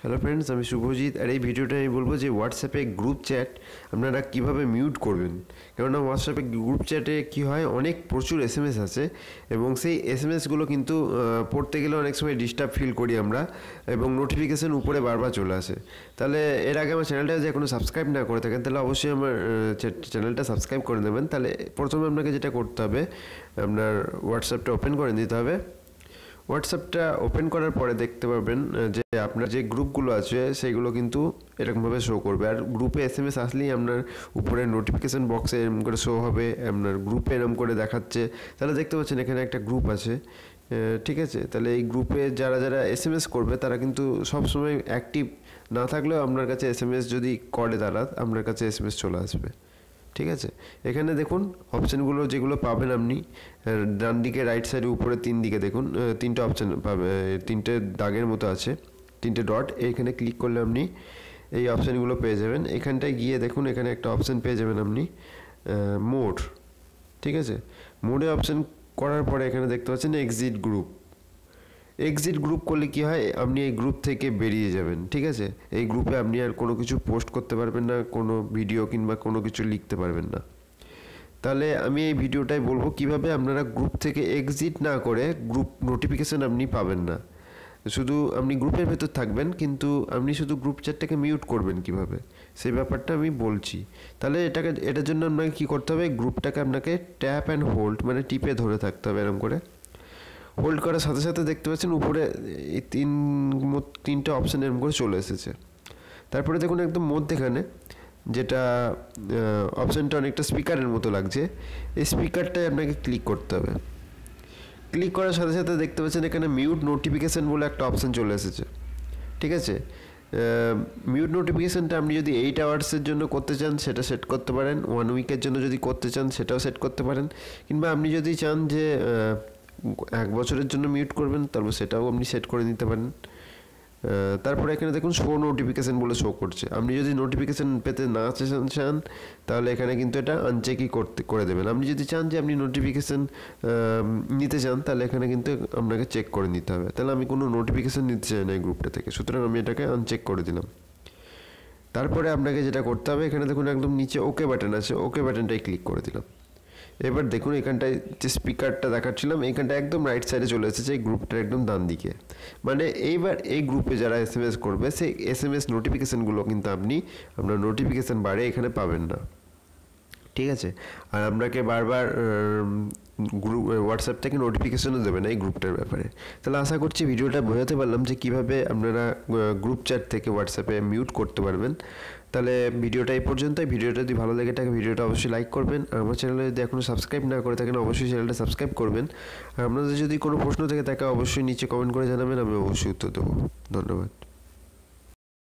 Hello friends, আমি শুভজিৎ। আর এই ভিডিওটা আমি বলবো যে হোয়াটসঅ্যাপে গ্রুপ চ্যাট আপনারা কীভাবে মিউট করবেন। কেননা হোয়াটসঅ্যাপে গ্রুপ চ্যাটে কী হয়, অনেক প্রচুর এসএমএস আছে এবং সেই এসএমএসগুলো কিন্তু পড়তে গেলে অনেক সময় ডিস্টার্ব ফিল করি আমরা, এবং নোটিফিকেশান উপরে বারবার চলে আসে। তাহলে এর আগে আমার চ্যানেলটা যদি এখনও সাবস্ক্রাইব না করে থাকেন তাহলে অবশ্যই আমার চ্যানেলটা সাবস্ক্রাইব করে নেবেন। তাহলে প্রথমে আপনাকে যেটা করতে হবে, আপনার হোয়াটসঅ্যাপটা ওপেন করে নিতে হবে। হোয়াটসঅ্যাপটা ওপেন করার পরে দেখতে পাবেন যে আপনার যে গ্রুপগুলো আছে সেইগুলো কিন্তু এরকমভাবে শো করবে। আর গ্রুপে এসএমএস আসলেই আপনার উপরে নোটিফিকেশান বক্সে এরকম করে শো হবে, আপনার গ্রুপে এরকম করে দেখাচ্ছে। তাহলে দেখতে পাচ্ছেন এখানে একটা গ্রুপ আছে, ঠিক আছে। তাহলে এই গ্রুপে যারা যারা এসএমএস করবে তারা কিন্তু সবসময় অ্যাক্টিভ না থাকলেও আপনার কাছে এসএমএস যদি করে তারা আপনার কাছে এসএমএস চলে আসবে, ঠিক আছে। এখানে দেখুন অপশানগুলো যেগুলো পাবেন আপনি ডান দিকে রাইট সাইডে উপরে তিন দিকে দেখুন তিনটে অপশান পাবে, তিনটে দাগের মতো আছে, তিনটে ডট। এইখানে ক্লিক করলে আপনি এই অপশানগুলো পেয়ে যাবেন। এখানটায় গিয়ে দেখুন এখানে একটা অপশান পেয়ে যাবেন আপনি মোড, ঠিক আছে। মোডে অপশান করার পরে এখানে দেখতে পাচ্ছেন এক্সিট গ্রুপ। এক্সিট গ্রুপ করলে কি হয়, আপনি এই গ্রুপ থেকে বেরিয়ে যাবেন, ঠিক আছে। এই গ্রুপে আপনি আর কোনো কিছু পোস্ট করতে পারবেন না, কোনো ভিডিও কিংবা কোনো কিছু লিখতে পারবেন না। তাহলে আমি এই ভিডিওটাই বলবো কিভাবে আপনারা গ্রুপ থেকে এক্সিট না করে গ্রুপ নোটিফিকেশান আপনি পাবেন না। শুধু আপনি গ্রুপের ভেতর থাকবেন কিন্তু আপনি শুধু গ্রুপ চ্যাটটাকে মিউট করবেন কিভাবে, সেই ব্যাপারটা আমি বলছি। তাহলে এটার জন্য আপনাকে কী করতে হবে, গ্রুপটাকে আপনাকে ট্যাপ অ্যান্ড হোল্ড মানে টিপে ধরে থাকতে হবে। এরকম করে হোল্ড করার সাথে সাথে দেখতে পাচ্ছেন উপরে এই তিনটে অপশান এরকম করে চলে এসেছে। তারপরে দেখুন একদম মধ্যেখানে যেটা অপশানটা অনেকটা স্পিকারের মতো লাগছে, এই স্পিকারটায় আপনাকে ক্লিক করতে হবে। ক্লিক করার সাথে সাথে দেখতে পাচ্ছেন এখানে মিউট নোটিফিকেশান বলে একটা অপশান চলে এসেছে, ঠিক আছে। মিউট নোটিফিকেশানটা আপনি যদি 8 আওয়ার্সের জন্য করতে চান সেটা সেট করতে পারেন, 1 উইকের জন্য যদি করতে চান সেটাও সেট করতে পারেন, কিংবা আপনি যদি চান যে 1 বছরের জন্য মিউট করবেন তারপর সেটাও আপনি সেট করে নিতে পারেন। তারপরে এখানে দেখুন শো নোটিফিকেশান বলে শো করছে। আপনি যদি নোটিফিকেশান পেতে না চান তাহলে এখানে কিন্তু এটা আনচেকই করে দেবেন। আপনি যদি চান যে আপনি নোটিফিকেশান নিতে চান তাহলে এখানে কিন্তু আপনাকে চেক করে নিতে হবে। তাহলে আমি কোনো নোটিফিকেশান নিতে চাই না এই গ্রুপটা থেকে, সুতরাং আমি এটাকে আনচেক করে দিলাম। তারপরে আপনাকে যেটা করতে হবে, এখানে দেখুন একদম নিচে ওকে বাটন আছে, ওকে বাটনটাই ক্লিক করে দিলাম। এবার দেখুন এখানটায় যে স্পিকারটা দেখাচ্ছিলাম এইখানটা একদম রাইট সাইডে চলে এসেছে, এই গ্রুপটার একদম ডান দিকে। মানে এইবার এই গ্রুপে যারা এসএমএস করবে সেই এসএমএস নোটিফিকেশানগুলো কিন্তু আপনি আপনার নোটিফিকেশান বারে এখানে পাবেন না, ঠিক আছে। আর আপনাকে বারবার গ্রুপ হোয়াটসঅ্যাপ থেকে নোটিফিকেশানও দেবে না এই গ্রুপটার ব্যাপারে। তাহলে আশা করছি ভিডিওটা বোঝাতে পারলাম যে কীভাবে আপনারা গ্রুপ চ্যাট থেকে হোয়াটসঅ্যাপে মিউট করতে পারবেন। তাহলে ভিডিওটা এই পর্যন্তই। ভিডিওটা যদি ভালো লেগে থাকে ভিডিওটা অবশ্যই লাইক করবেন, আর আমার চ্যানেলে যদি এখনও সাবস্ক্রাইব না করে থাকেন অবশ্যই চ্যানেলটা সাবস্ক্রাইব করবেন। আর আপনাদের যদি কোনো প্রশ্ন থেকে থাকে অবশ্যই নিচে কমেন্ট করে জানাবেন, আমি অবশ্যই উত্তর দেবো। ধন্যবাদ।